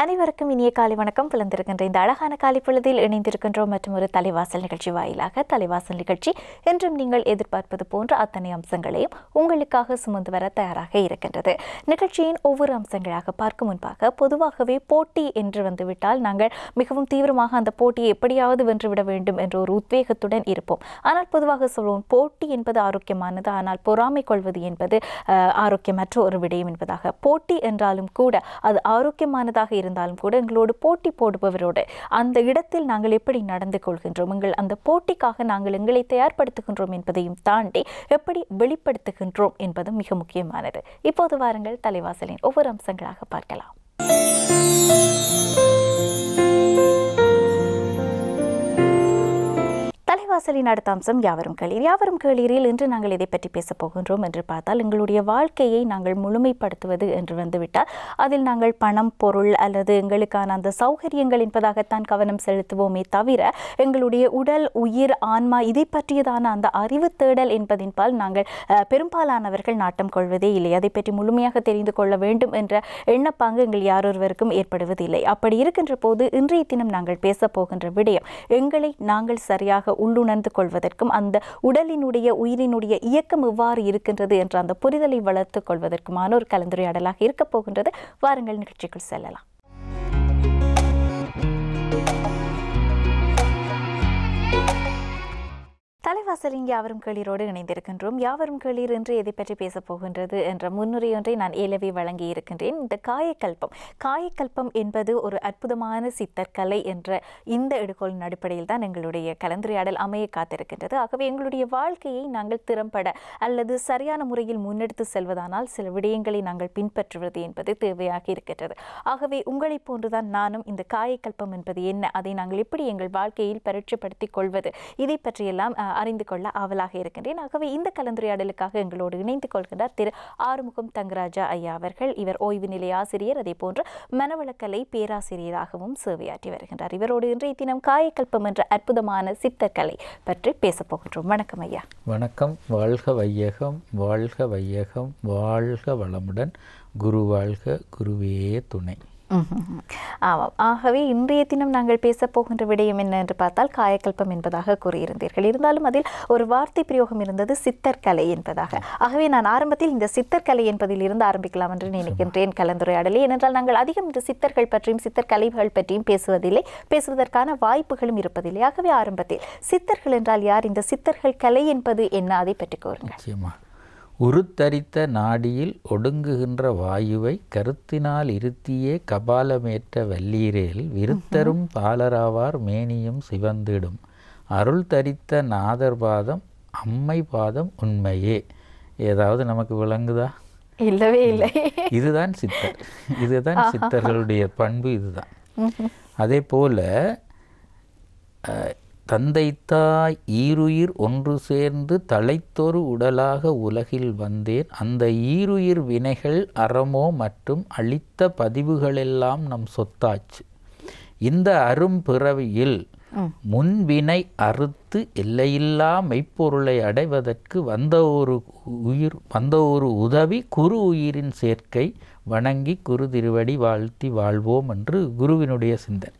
அனைவருக்கும் இனிய காலை வணக்கம். பிளந்திருக்கின்ற இந்த அழகான காலை பொழுதில் இணைந்திருக்கின்றோம் மற்றும் ஒரு தலைவாசல் நிகழ்ச்சி வாயிலாக. தலைவாசல் நிகழ்ச்சி என்றும் நீங்கள் எதிர்பார்ப்பது போன்ற அத்தனை அம்சங்களையும் உங்களுக்காக சுமந்து வர தயாராக இருக்கின்றது. நிகழ்ச்சியின் ஒவ்வொரு அம்சங்களாக பார்க்கும் முன்பாக பொதுவாகவே போட்டி என்று வந்துவிட்டால் நாங்கள் மிகவும் தீவிரமாக அந்த போட்டியை எப்படியாவது வென்றுவிட வேண்டும் என்ற ஒரு உத்வேகத்துடன் இருப்போம். ஆனால் பொதுவாக சொல்வோம், போட்டி என்பது ஆரோக்கியமானது, ஆனால் பொறாமை கொள்வது என்பது ஆரோக்கியமற்ற ஒரு விடயம் என்பதாக. போட்டி என்றாலும் கூட அது ஆரோக்கியமானதாக இருந்தாலும் கூட எங்களோடு போட்டி போடுபவரோடு அந்த இடத்தில் நாங்கள் எப்படி நடந்து கொள்கின்றோம், அந்த போட்டிக்காக நாங்கள் எங்களை தயார்படுத்துகின்றோம் என்பதையும் தாண்டி எப்படி வெளிப்படுத்துகின்றோம் என்பதும் மிக முக்கியமானது. இப்போது வாருங்கள் தலைவாசலின் ஒவ்வொரு அம்சங்களாக பார்க்கலாம். தலைவாசலின் அடுத்த அம்சம் யாவரும் கேளீர். யாவரும் கேளீரில் இன்று நாங்கள் இதை பற்றி பேசப் போகின்றோம் என்று பார்த்தால், எங்களுடைய வாழ்க்கையை நாங்கள் முழுமைப்படுத்துவது என்று வந்துவிட்டால் அதில் நாங்கள் பணம், பொருள் அல்லது எங்களுக்கான அந்த சௌகரியங்கள் என்பதாகத்தான் கவனம் செலுத்துவோமே தவிர எங்களுடைய உடல், உயிர், ஆன்மா இதை பற்றியதான அந்த அறிவு தேடல் என்பதின்பால் நாங்கள் பெரும்பாலானவர்கள் நாட்டம் கொள்வதே இல்லை. அதை பற்றி முழுமையாக தெரிந்து கொள்ள வேண்டும் என்ற எண்ணப்பாங்கு எங்கள் யாரொருவருக்கும் ஏற்படுவதில்லை. அப்படி இருக்கின்ற போது இன்றைய தினம் நாங்கள் பேச போகின்ற விடயம் எங்களை நாங்கள் சரியாக உள்ளுணர்ந்து கொள்வதற்கும் அந்த உடலினுடைய, உயிரினுடைய இயக்கம் எவ்வாறு இருக்கின்றது என்ற அந்த புரிதலை வளர்த்துக் கொள்வதற்குமான ஒரு கலந்துரையாடலாக இருக்க போகின்றது. வாருங்கள் நிகழ்ச்சிக்குள் செல்லலாம். தலைவாசலின் யாவரும் கேளீரோடு இணைந்திருக்கின்றோம். யாவரும் கேளீர் என்று எதை பற்றி பேசப் போகின்றது என்ற முன்னுரை ஒன்றை நான் ஏலவே வழங்கி இருக்கின்றேன். இந்த காயக்கல்பம் என்பது ஒரு அற்புதமான சித்தற்கலை என்ற இந்த எடுகோளின் அடிப்படையில் தான் எங்களுடைய கலந்துரையாடல் அமைய காத்திருக்கின்றது. ஆகவே எங்களுடைய வாழ்க்கையை நாங்கள் திறம்பட அல்லது சரியான முறையில் முன்னெடுத்து செல்வதானால் சில விடயங்களை நாங்கள் பின்பற்றுவது என்பது தேவையாக இருக்கின்றது. ஆகவே உங்களை போன்றுதான் நானும் இந்த காயக்கல்பம் என்பது என்ன, அதை நாங்கள் எப்படி எங்கள் வாழ்க்கையில் பரீட்சைப்படுத்திக் கொள்வது, இதை பற்றியெல்லாம் அறிந்து கொள்ள ஆவலாக இருக்கின்றேன். ஆகவே இந்த கலந்துரையாடலுக்காக எங்களோடு இணைந்து கொள்கின்றார் திரு ஆறுமுகம் தங்கராஜா ஐயா அவர்கள். இவர் ஓய்வு நிலை ஆசிரியர், அதே போன்று மனவளக்கலை பேராசிரியராகவும் சேவையாற்றி வருகின்றார். இவரோடு இன்றைய தினம் காயக்கல்பம் என்ற அற்புதமான சித்தக்கலை பற்றி பேசப் போகின்றோம். வணக்கம் ஐயா. வணக்கம். வாழ்க வையகம், வாழ்க வையகம், வாழ்க வளமுடன், குரு வாழ்க, குருவே துணை. ஆமாம். ஆகவே இன்றைய தினம் நாங்கள் பேசப் போகின்ற விடயம் என்ன என்று பார்த்தால் காயக்கல்பம் என்பதாக கூறியிருந்தீர்கள். இருந்தாலும் அதில் ஒரு வார்த்தை பிரயோகம் இருந்தது, சித்தற்கலை என்பதாக. ஆகவே நான் ஆரம்பத்தில் இந்த சித்தற்கலை என்பதில் இருந்து ஆரம்பிக்கலாம் என்று நினைக்கின்றேன் கலந்துரையாடலை. ஏனென்றால் நாங்கள் அதிகம் இந்த சித்தர்கள் பற்றியும் சித்தற்கலைகள் பற்றியும் பேசுவதில்லை, பேசுவதற்கான வாய்ப்புகளும் இருப்பதில்லை. ஆகவே ஆரம்பத்தில் சித்தர்கள் என்றால் யார், இந்த சித்தர்கள் கலை என்பது என்ன, அதை பற்றி கூறுங்கள். உருத்தரித்த நாடியில் ஒடுங்குகின்ற வாயுவை கருத்தினால் இருத்தியே கபாலமேற்ற வல்லீரேல் விருத்தரும் பாலராவார் மேனியும் சிவந்திடும் அருள் தரித்த நாதர் பாதம் அம்மை பாதம் உண்மையே. ஏதாவது நமக்கு விளங்குதா? இல்லவே இல்லை. இதுதான் சித்தர், இதுதான் சித்தர்களுடைய பண்பு, இதுதான். அதே போல தந்தைத்தாய் ஈருயிர் ஒன்று சேர்ந்து தலைத்தொரு உடலாக உலகில் வந்தேன், அந்த ஈருயிர் வினைகள் அறமோ மற்றும் அளித்த பதிவுகளெல்லாம் நம் சொத்தாச்சு. இந்த அரும்பிறவியில் முன்வினை அறுத்து எல்லையில்லா மெய்ப்பொருளை அடைவதற்கு வந்த ஒரு உதவி குரு உயிரின் சேர்க்கை வணங்கி குரு திருவடி வாழ்த்தி வாழ்வோம் என்று குருவினுடைய சிந்தனை.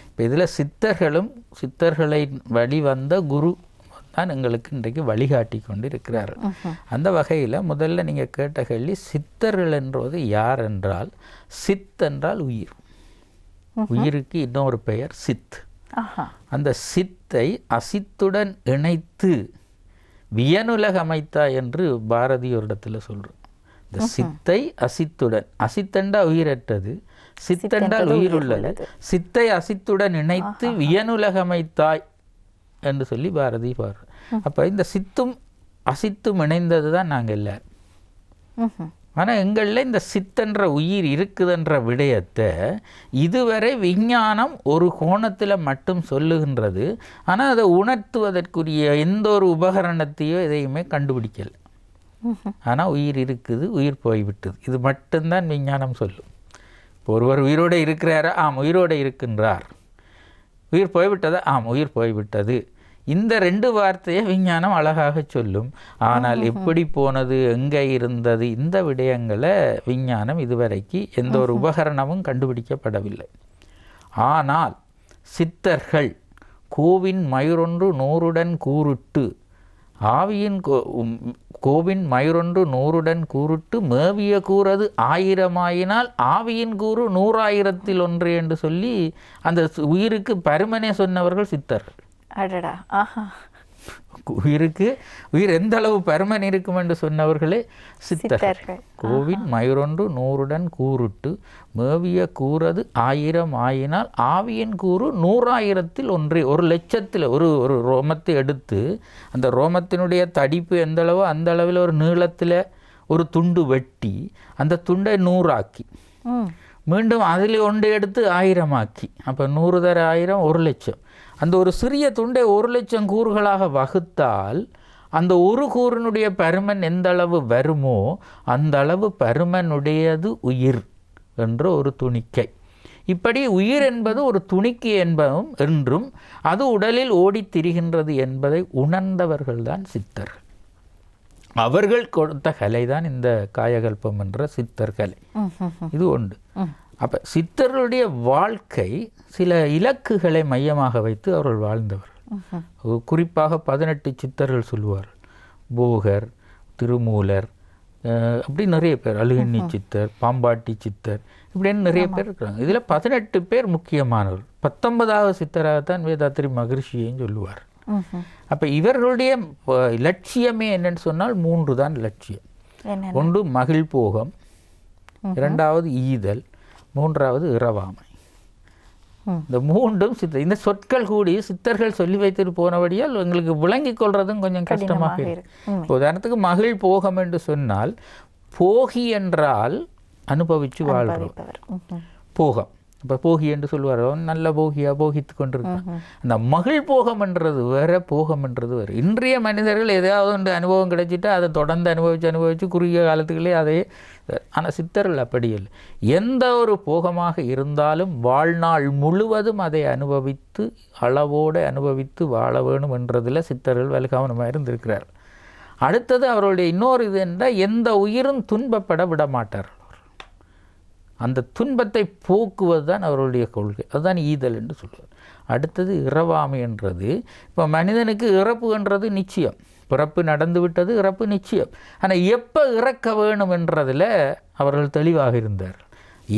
இப்போ இதில் சித்தர்களும் சித்தர்களை வழிவந்த குரு தான் எங்களுக்கு இன்றைக்கு வழிகாட்டி கொண்டு இருக்கிறார்கள். அந்த வகையில் முதல்ல நீங்கள் கேட்ட கேள்வி, சித்தர்கள் என்றது யார் என்றால், சித் என்றால் உயிர், உயிருக்கு இன்னொரு பெயர் சித். அந்த சித்தை அசித்துடன் இணைத்து வியனுலக அமைத்தா என்று பாரதி ஒரு இடத்துல சொல்கிறோம். இந்த சித்தை அசித்துடன், அசித்தண்டா உயிரற்றது, சித்தென்றால் உயிர் உள்ளது, சித்தை அசித்துடன் இணைத்து வியனுலகமைத்தாய் என்று சொல்லி பாரதி பாரு. அப்போ இந்த சித்தும் அசித்தும் இணைந்தது தான் நாங்கள் எல்லாரும். ஆனால் எங்களில் இந்த சித்தென்ற உயிர் இருக்குதுன்ற விடயத்தை இதுவரை விஞ்ஞானம் ஒரு கோணத்தில் மட்டும் சொல்லுகின்றது. ஆனால் அதை உணர்த்துவதற்குரிய எந்த ஒரு உபகரணத்தையோ எதையுமே கண்டுபிடிக்கலை. ஆனால் உயிர் இருக்குது, உயிர் போய்விட்டது, இது மட்டும்தான் விஞ்ஞானம் சொல்லும். இப்போ ஒருவர் உயிரோடு இருக்கிறாரா? ஆம், உயிரோடு இருக்கின்றார். உயிர் போய்விட்டதா? ஆம், உயிர் போய்விட்டது. இந்த 2 வார்த்தையை விஞ்ஞானம் அழகாக சொல்லும். ஆனால் எப்படி போனது, எங்கே இருந்தது, இந்த விடயங்களை விஞ்ஞானம் இதுவரைக்கு எந்த ஒரு உபகரணமும் கண்டுபிடிக்கப்படவில்லை. ஆனால் சித்தர்கள் கோவின் மயிரொன்று 100உடன் கூறுட்டு ஆவியின் கோவின் மயிரொன்று 100உடன் கூறுட்டு மேவிய கூறது 1000 ஆவியின் கூறு 100,000 ஒன்று என்று சொல்லி அந்த உயிருக்கு பருமனே சொன்னவர்கள் சித்தர்கள். அடடா, ஆஹா. உயிர் எந்த அளவு பருமன் இருக்கும் என்று சொன்னவர்களே சித்தர்கள். கோவின் மயிரொன்று 100உடன் கூறுட்டு மேவிய கூறது 1000 ஆவியின் கூறு 100,000 ஒன்று. 1,00,000 ஒரு ரோமத்தை எடுத்து அந்த ரோமத்தினுடைய தடிப்பு எந்த அளவோ அந்த அளவில் ஒரு நீளத்தில் ஒரு துண்டு வெட்டி அந்த துண்டை 100 ஆக்கி மீண்டும் அதில் ஒன்று எடுத்து 1000 ஆக்கி, அப்போ 100 தர 1000 1,00,000. அந்த ஒரு சிறிய துண்டை 1,00,000 கூறுகளாக வகுத்தால் அந்த ஒரு கூறினுடைய பருமன் எந்த அளவு வருமோ அந்த அளவு பருமனுடையது உயிர் என்ற ஒரு துணிக்கை. இப்படி உயிர் என்பது ஒரு துணிக்கை என்பதும் என்றும் அது உடலில் ஓடித் திரிகின்றது என்பதை உணர்ந்தவர்கள்தான் சித்தர்கள். அவர்கள் கொடுத்த கலை தான் இந்த காயகல்பம் என்ற சித்தர் கலை. இது ஒன்று. அப்போ சித்தர்களுடைய வாழ்க்கை சில இலக்குகளை மையமாக வைத்து அவர்கள் வாழ்ந்தவர்கள். குறிப்பாக 18 சித்தர்கள் சொல்லுவார்கள். போகர், திருமூலர், அப்படி நிறைய பேர், அழுகண்ணி சித்தர், பாம்பாட்டி சித்தர், இப்படின்னு நிறைய பேர் இருக்கிறாங்க. இதில் 18 பேர் முக்கியமானவர். 19வது சித்தராகத்தான் வேதாத்திரி மகரிஷியையும் சொல்லுவார். அப்போ இவர்களுடைய லட்சியமே என்னன்னு சொன்னால் 3 தான் லட்சியம். ஒன்று மகிழ்போகம், 2வது ஈதல், 3வது இரவாமை. இந்த 3ம் சித்தர். இந்த சொற்கள் கூடி சித்தர்கள் சொல்லி வைத்துட்டு போனபடியால் எங்களுக்கு விளங்கிக் கொள்றதும் கொஞ்சம் கஷ்டமாக இருக்கு. உதாரணத்துக்கு மகிழ் போகம் என்று சொன்னால் போகி என்றால் அனுபவிச்சு வாழ்றோம். போகம், இப்போ போகி என்று சொல்லுவார், நல்ல போகியாக போகித்து கொண்டிருக்கான். அந்த மகிழ் போகம் என்றது வேற, போகம் என்றது வேறு. இன்றைய மனிதர்கள் ஏதாவது ஒன்று அனுபவம் கிடைச்சிட்டா அதை தொடர்ந்து அனுபவித்து குறுகிய காலத்துக்குள்ளே அதே. ஆனால் சித்தர்கள் அப்படி இல்லை. எந்த ஒரு போகமாக இருந்தாலும் வாழ்நாள் முழுவதும் அதை அனுபவித்து அளவோடு அனுபவித்து வாழ வேணும் என்றதில் சித்தர்கள் வலுகவனமாக இருந்திருக்கிறார். அடுத்தது அவர்களுடைய இன்னொரு இது என்றால் எந்த உயிரும் துன்பப்பட விட மாட்டார்கள். அந்த துன்பத்தை போக்குவது தான் அவர்களுடைய கொள்கை. அதுதான் ஈதல் என்று சொல்லுவார். அடுத்தது இரவாமை என்றது, இப்போ மனிதனுக்கு இறப்பு என்றது நிச்சயம். பிறப்பு நடந்து விட்டது, இறப்பு நிச்சயம். ஆனால் எப்போ இறக்க வேணும் என்றதில் அவர்கள் தெளிவாக இருந்தார்.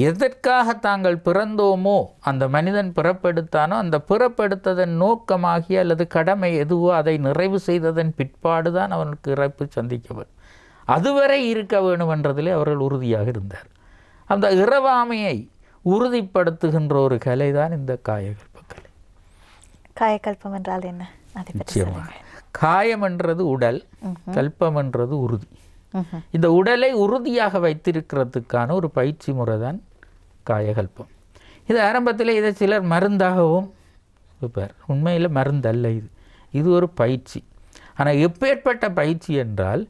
எதற்காக தாங்கள் பிறந்தோமோ அந்த மனிதன் பிறப்பெடுத்தானோ அந்த பிறப்பெடுத்ததன் நோக்கமாகிய அல்லது கடமை எதுவோ அதை நிறைவு செய்ததன் பிற்பாடு தான் அவனுக்கு இறப்பு சந்திக்க வேணும். அதுவரை இருக்க வேணும் என்றதிலே அவர்கள் உறுதியாக இருந்தார். அந்த இரவாமையை உறுதிப்படுத்துகின்ற ஒரு கலை தான் இந்த காயகல்ப கலை. காயகல்பம் என்றால் என்ன? நிச்சயமாக காயம் என்றது உடல், கல்பம் என்றது உறுதி. இந்த உடலை உறுதியாக வைத்திருக்கிறதுக்கான ஒரு பயிற்சி முறை தான் காயகல்பம். இது ஆரம்பத்தில் இதை சிலர் மருந்தாகவும் இருப்பார். உண்மையில் மருந்தல்ல இது, இது ஒரு பயிற்சி. ஆனால் எப்பேற்பட்ட பயிற்சி என்றால்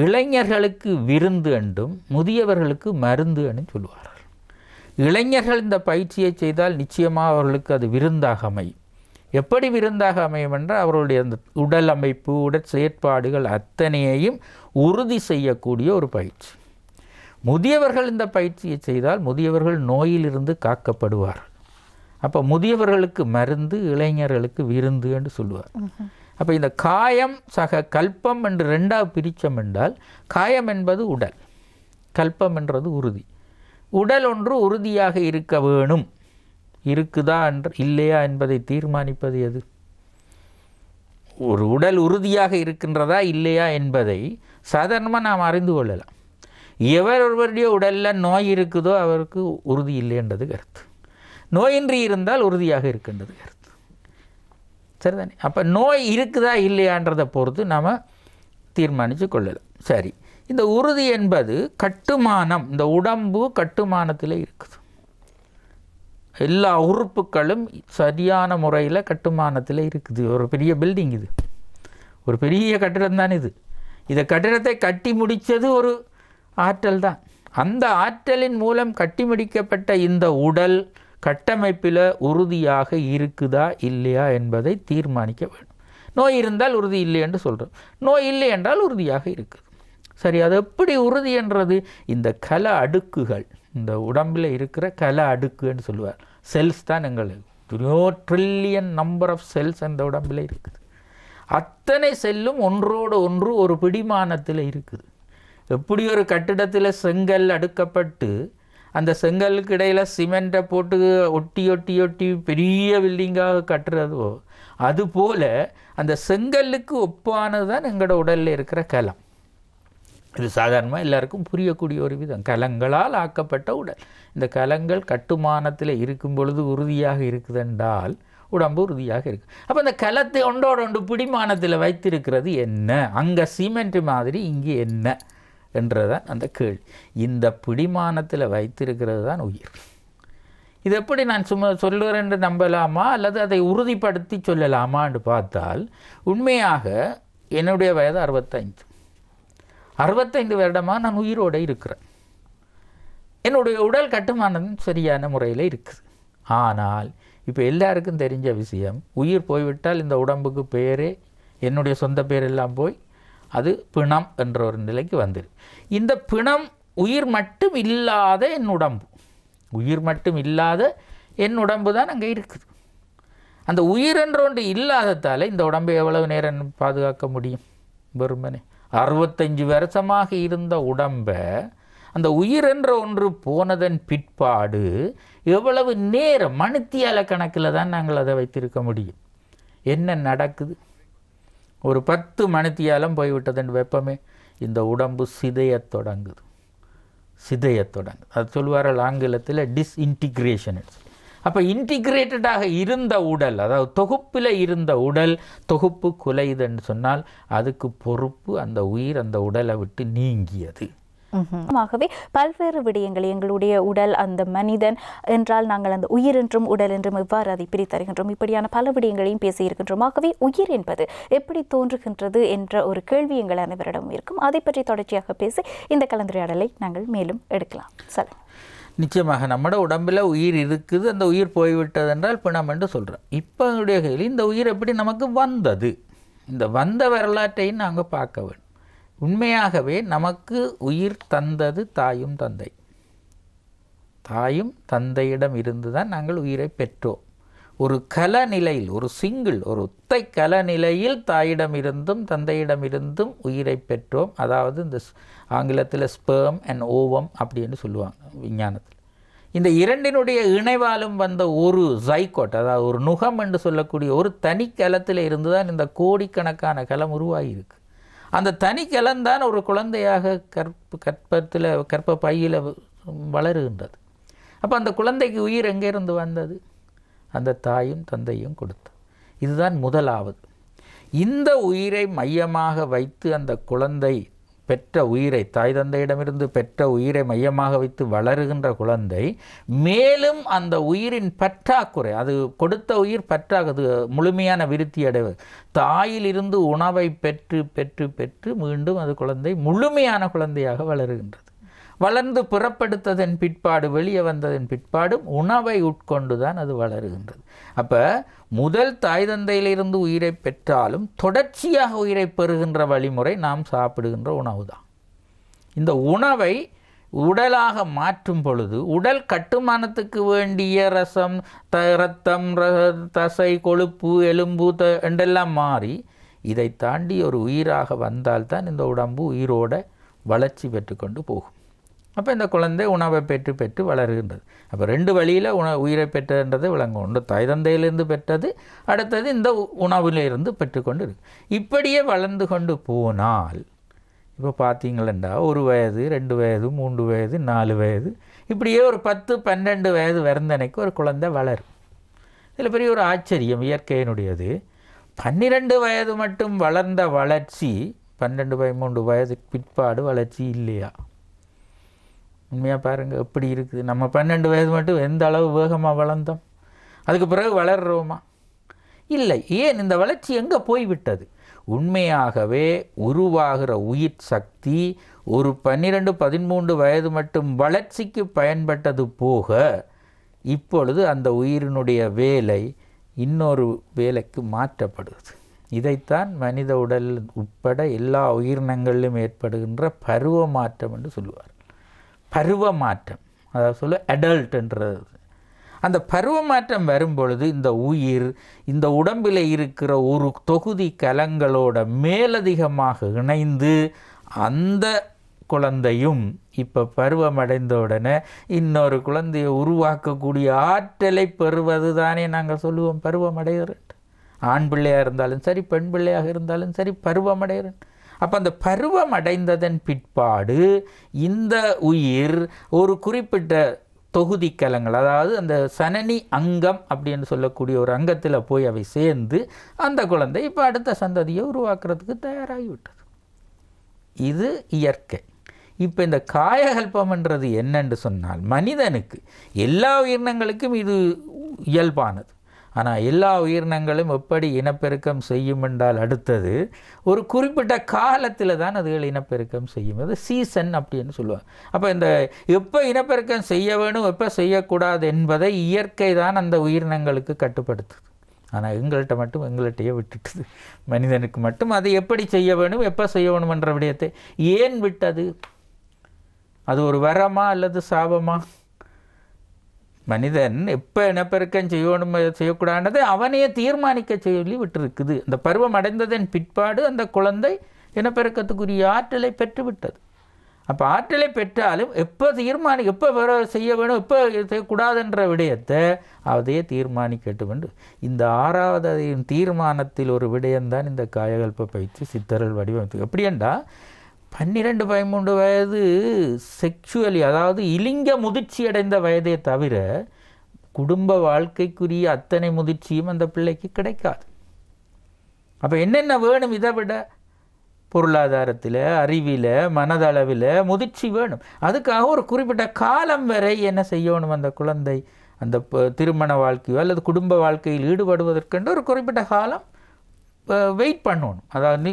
இளைஞர்களுக்கு விருந்து என்றும் முதியவர்களுக்கு மருந்து என்று சொல்லுவார்கள். இளைஞர்கள் இந்த பயிற்சியை செய்தால் நிச்சயமாக அவர்களுக்கு அது விருந்தாக அமையும். எப்படி விருந்தாக அமையும் என்றால் அவர்களுடைய அந்த உடல் அமைப்பு, உடற் செயற்பாடுகள் அத்தனையையும் உறுதி செய்யக்கூடிய ஒரு பயிற்சி. முதியவர்கள் இந்த பயிற்சியை செய்தால் முதியவர்கள் நோயிலிருந்து காக்கப்படுவார்கள். அப்போ முதியவர்களுக்கு மருந்து, இளைஞர்களுக்கு விருந்து என்று சொல்லுவார். அப்போ இந்த காயம் சக கல்பம் என்று 2ஆக பிரித்தம் என்றால் காயம் என்பது உடல், கல்பம் என்றது உறுதி. உடல் ஒன்று உறுதியாக இருக்க வேணும். இருக்குதா என்று இல்லையா என்பதை தீர்மானிப்பது எது? ஒரு உடல் உறுதியாக இருக்கின்றதா இல்லையா என்பதை சாதாரணமாக நாம் அறிந்து கொள்ளலாம். ஒருவருடைய உடலில் நோய் இருக்குதோ அவருக்கு உறுதி இல்லைன்றது கருத்து. நோயின்றி இருந்தால் உறுதியாக இருக்கின்றது கருத்து. சரிதானே? அப்போ நோய் இருக்குதா இல்லையான்றதை பொறுத்து நாம் தீர்மானித்து கொள்ளலாம். சரி, இந்த உறுதி என்பது கட்டுமானம். இந்த உடம்பு கட்டுமானத்தில் இருக்குது. எல்லா உறுப்புகளும் சரியான முறையில் கட்டுமானத்தில் இருக்குது. ஒரு பெரிய பில்டிங், இது ஒரு பெரிய கட்டிடம் தான். இதை கட்டிடத்தை கட்டி முடித்தது ஒரு ஆற்றல் தான். அந்த ஆற்றலின் மூலம் கட்டி முடிக்கப்பட்ட இந்த உடல் கட்டமைப்பில் உறுதியாக இருக்குதா இல்லையா என்பதை தீர்மானிக்க வேண்டும். நோய் இருந்தால் உறுதி இல்லை என்று சொல்கிறோம், நோய் இல்லை என்றால் உறுதியாக இருக்குது. சரி, அது எப்படி உறுதி என்றது? இந்த கல அடுக்குகள், இந்த உடம்பில் இருக்கிற கல அடுக்குன்னு சொல்லுவார். செல்ஸ் தான் எங்களுக்கு 3 ட்ரில்லியன் நம்பர் ஆஃப் செல்ஸ் அந்த உடம்பில் இருக்குது. அத்தனை செல்லும் ஒன்றோடு ஒன்று ஒரு பிடிமானத்தில் இருக்குது. எப்படி ஒரு கட்டிடத்தில் செங்கல் அடுக்கப்பட்டு அந்த செங்கலுக்கு இடையில் சிமெண்ட்டை போட்டு ஒட்டி ஒட்டி ஒட்டி பெரிய பில்டிங்காக கட்டுறதோ அதுபோல் அந்த செங்கல்லுக்கு ஒப்பானது தான் எங்களோட உடலில் இருக்கிற கலம். இது சாதாரணமாக எல்லாருக்கும் புரியக்கூடிய ஒரு விதம். கலங்களால் ஆக்கப்பட்ட உடல். இந்த கலங்கள் கட்டுமானத்தில் இருக்கும் பொழுது உறுதியாக இருக்குதென்றால் உடம்பு உறுதியாக இருக்குது. அப்போ அந்த கலத்தை ஒன்றோட ஒன்று பிடிமானத்தில் வைத்திருக்கிறது என்ன? அங்கே சிமெண்ட் மாதிரி இங்கே என்ன என்றதான் அந்த கேள்வி. இந்த பிடிமானத்தில் வைத்திருக்கிறது தான் உயிர். இது எப்படி நான் சும்மா சொல்லுகிறேன் என்று நம்பலாமா அல்லது அதை உறுதிப்படுத்தி சொல்லலாமான்னு பார்த்தால், உண்மையாக என்னுடைய வயது 65 வருடமாக நான் உயிரோடு இருக்கிறேன். என்னுடைய உடல் கட்டுமானம் சரியான முறையில் இருக்குது. ஆனால் இப்போ எல்லாருக்கும் தெரிஞ்ச விஷயம், உயிர் போய்விட்டால் இந்த உடம்புக்கு பேரே, என்னுடைய சொந்த பேர் எல்லாம் போய் அது பிணம் என்ற ஒரு நிலைக்கு வந்துடும். இந்த பிணம் உயிர் மட்டும் இல்லாத என் உடம்பு, உயிர் மட்டும் இல்லாத என் உடம்பு தான் அங்கே இருக்குது. அந்த உயிர் என்ற ஒன்று இல்லாததால் இந்த உடம்பை எவ்வளவு நேரம் பாதுகாக்க முடியும்? வெறுமனே 65 வருஷமாக இருந்த உடம்பை அந்த உயிர் என்ற ஒன்று போனதன் பிற்பாடு எவ்வளவு நேரம், மணித்தியால கணக்கில் தான் நாங்கள் அதை வைத்திருக்க முடியும். என்ன நடக்குது? ஒரு 10 மணித்தியாலம் போய்விட்டதன் வெப்பமே இந்த உடம்பு சிதையத் தொடங்குது. அது சொல்வார்கள் ஆங்கிலத்தில் டிஸ்இன்டிகிரேஷன். அப்போ இன்டிகிரேட்டடாக இருந்த உடல், அதாவது தொகுப்பில் இருந்த உடல் தொகுப்பு குலையுதுன்னு சொன்னால் அதுக்கு பொறுப்பு அந்த உயிர் அந்த உடலை விட்டு நீங்கியது. ஆகவே பல்வேறு விடயங்கள் எங்களுடைய உடல், அந்த மனிதன் என்றால் நாங்கள் அந்த உயிர் என்றும் உடல் என்றும் எவ்வாறு அதை பிரித்தருகின்றோம், இப்படியான பல விடயங்களையும் பேசியிருக்கின்றோம். ஆகவே உயிர் என்பது எப்படி தோன்றுகின்றது என்ற ஒரு கேள்வி எங்கள் அனைவரிடமும் இருக்கும். அதை பற்றி தொடர்ச்சியாக பேசி இந்த கலந்துரையாடலை நாங்கள் மேலும் எடுக்கலாம். சரி, நிச்சயமாக நம்மளோட உடம்பில் உயிர் இருக்குது, அந்த உயிர் போய்விட்டது என்றால் பிணம் என்று சொல்கிறோம். இப்போ என்னுடைய கையில் இந்த உயிர் எப்படி நமக்கு வந்தது, இந்த வந்த வரலாற்றையும் நாங்கள் பார்க்க வேண்டும். உண்மையாகவே நமக்கு உயிர் தந்தது தாயும் தந்தை. தாயும் தந்தையிடம் இருந்து தான் நாங்கள் உயிரை பெற்றோம். ஒரு கலநிலையில், ஒரு ஒத்தை கலநிலையில் தாயிடமிருந்தும் தந்தையிடமிருந்தும் உயிரை பெற்றோம். அதாவது இந்த ஆங்கிலத்தில் ஸ்பெர்ம் அண்ட் ஓவம் அப்படின்னு சொல்லுவாங்க விஞ்ஞானத்தில். இந்த இரண்டினுடைய இணைவாலும் வந்த ஒரு ஜைகோட், அதாவது ஒரு நுகம் என்று சொல்லக்கூடிய ஒரு தனி கலத்தில் இருந்து தான் இந்த கோடிக்கணக்கான கலம் உருவாகியிருக்கு. அந்த தனி கலந்தான் ஒரு குழந்தையாக கற்ப பையில் வளருகின்றது. அப்போ அந்த குழந்தைக்கு உயிர் எங்கேருந்து வந்தது? அந்த தாயும் தந்தையும் கொடுத்து. இதுதான் முதலாவது. இந்த உயிரை மையமாக வைத்து அந்த குழந்தை பெற்ற உயிரை, தாய் தந்தையிடமிருந்து பெற்ற உயிரை மையமாக வைத்து வளருகின்ற குழந்தை மேலும் அந்த உயிரின் பற்றாக்குறை, அது கொடுத்த உயிர் பற்றாக்குது முழுமையான விருத்தி அடைவது. தாயிலிருந்து உணவை பெற்று பெற்று பெற்று மீண்டும் அது குழந்தை முழுமையான குழந்தையாக வளருகின்றது. வளர்ந்து புறப்படுத்ததன் பிற்பாடு, வெளியே வந்ததன் பிற்பாடும் உணவை உட்கொண்டு தான் அது வளருகின்றது. அப்போ முதல் தாய் தந்தையிலிருந்து உயிரை பெற்றாலும் தொடர்ச்சியாக உயிரை பெறுகின்ற வழிமுறை நாம் சாப்பிடுகின்ற உணவு தான். இந்த உணவை உடலாக மாற்றும் பொழுது உடல் கட்டுமானத்துக்கு வேண்டிய ரசம், இரத்தம், தசை, கொழுப்பு, எலும்பு என்றெல்லாம் மாறி இதை தாண்டி ஒரு உயிராக வந்தால்தான் இந்த உடம்பு உயிரோட வளர்ச்சி பெற்றுக்கொண்டு போகும். அப்போ இந்த குழந்தை உணவை பெற்று பெற்று வளருகின்றது. அப்போ 2 வழியில் உயிரை பெற்றதுன்றது விளங்கும். ஒன்று தாய் தந்தையிலிருந்து பெற்றது, அடுத்தது இந்த உணவிலிருந்து பெற்றுக்கொண்டு இருக்கு. இப்படியே வளர்ந்து கொண்டு போனால் இப்போ பார்த்தீங்களா 1 வயது, 2 வயது, 3 வயது, 4 வயது, இப்படியே ஒரு 10-12 வயது வருந்தனைக்கு ஒரு குழந்தை வளரும். இதில் பெரிய ஒரு ஆச்சரியம் இயற்கையினுடையது. 12 வயது மட்டும் வளர்ந்த வளர்ச்சி 12-13 வயதுக்கு பிற்பாடு வளர்ச்சி இல்லையா? உண்மையாக பாருங்கள் எப்படி இருக்குது. நம்ம 12 வயது மட்டும் எந்த அளவு வேகமாக வளர்ந்தோம், அதுக்கு பிறகு வளர்கிறோமா? இல்லை. ஏன் இந்த வளர்ச்சி எங்கே போய்விட்டது? உண்மையாகவே உருவாகிற உயிர் சக்தி ஒரு 12-13 வயது மட்டும் வளர்ச்சிக்கு பயன்பட்டது போக இப்பொழுது அந்த உயிரினுடைய வேலை இன்னொரு வேலைக்கு மாற்றப்படுது. இதைத்தான் மனித உடல் உட்பட எல்லா உயிரினங்களிலும் ஏற்படுகின்ற பருவ மாற்றம் என்று சொல்லுவார். பருவ மாற்றம், அதாவது சொல்ல அடல்ட்ன்றது. அந்த பருவ மாற்றம் வரும்பொழுது இந்த உயிர் இந்த உடம்பில் இருக்கிற ஒரு தொகுதி கலங்களோட மேலதிகமாக இணைந்து அந்த குழந்தையும் இப்போ பருவமடைந்த உடனே இன்னொரு குழந்தையை உருவாக்கக்கூடிய ஆற்றலை பெறுவது தானே நாங்கள் சொல்லுவோம் பருவமடைகிறேன். ஆண் பிள்ளையாக இருந்தாலும் சரி, பெண் பிள்ளையாக இருந்தாலும் சரி, பருவமடைகிறேன். அப்போ அந்த பருவம் அடைந்ததன் பிற்பாடு இந்த உயிர் ஒரு குறிப்பிட்ட தொகுதி கலங்கள், அதாவது அந்த சனனி அங்கம் அப்படின்னு சொல்லக்கூடிய ஒரு அங்கத்தில் போய் அவை சேர்ந்து அந்த குழந்தை இப்போ அடுத்த சந்ததியை உருவாக்குறதுக்கு தயாராகிவிட்டது. இது இயற்கை. இப்போ இந்த காயகல்பம்ன்றது என்னென்று சொன்னால், மனிதனுக்கு எல்லா உயிரினங்களுக்கும் இது இயல்பானது. ஆனால் எல்லா உயிரினங்களும் எப்படி இனப்பெருக்கம் செய்யும் என்றால் அடுத்தது ஒரு குறிப்பிட்ட காலத்தில் தான் அதுகள் இனப்பெருக்கம் செய்யும். அது சீசன் அப்படின்னு சொல்லுவாங்க. அப்போ இந்த எப்போ இனப்பெருக்கம் செய்ய வேணும் எப்போ செய்யக்கூடாது என்பதை இயற்கை தான் அந்த உயிரினங்களுக்கு கட்டுப்படுத்துது. ஆனால் எங்கள்கிட்டயே விட்டுட்டுது. மனிதனுக்கு மட்டும் அதை எப்படி செய்ய வேணும் எப்போ செய்ய வேணும் என்ற விடயத்தை ஏன் விட்டது? அது ஒரு வரமா அல்லது சாபமா? மனிதன் எப்போ இனப்பெருக்கம் செய்யணும் செய்யக்கூடாதுன்றதை அவனையே தீர்மானிக்க சொல்லி விட்டுருக்குது. அந்த பருவம் அடைந்ததன் பிற்பாடு அந்த குழந்தை இனப்பெருக்கத்துக்குரிய ஆற்றலை பெற்றுவிட்டது. அப்போ ஆற்றலை பெற்றாலும் எப்போ எப்போ செய்ய வேணும் எப்போ செய்யக்கூடாதுன்ற விடயத்தை அதையே தீர்மானிக்கட்டும் என்று இந்த 6வது தீர்மானத்தில் ஒரு விடயம்தான் இந்த காயகல்ப பயிற்சி சித்தர்கள் வடிவமைத்து. எப்படி என்றால் 12-13 வயது செக்ஷுவலி, அதாவது இலிங்க முதிர்ச்சி அடைந்த வயதே தவிர குடும்ப வாழ்க்கைக்குரிய அத்தனை முதிர்ச்சியும் அந்த பிள்ளைக்கு கிடைக்காது. அப்போ என்னென்ன வேணும்? இதை விட பொருளாதாரத்தில், அறிவில், மனதளவில் முதிர்ச்சி வேணும். அதுக்காக ஒரு குறிப்பிட்ட காலம் வரை என்ன செய்யணும்? அந்த குழந்தை அந்த திருமண வாழ்க்கையோ அல்லது குடும்ப வாழ்க்கையில் ஈடுபடுவதற்கென்று ஒரு குறிப்பிட்ட காலம் வெயிட் பண்ணணும். அதாவது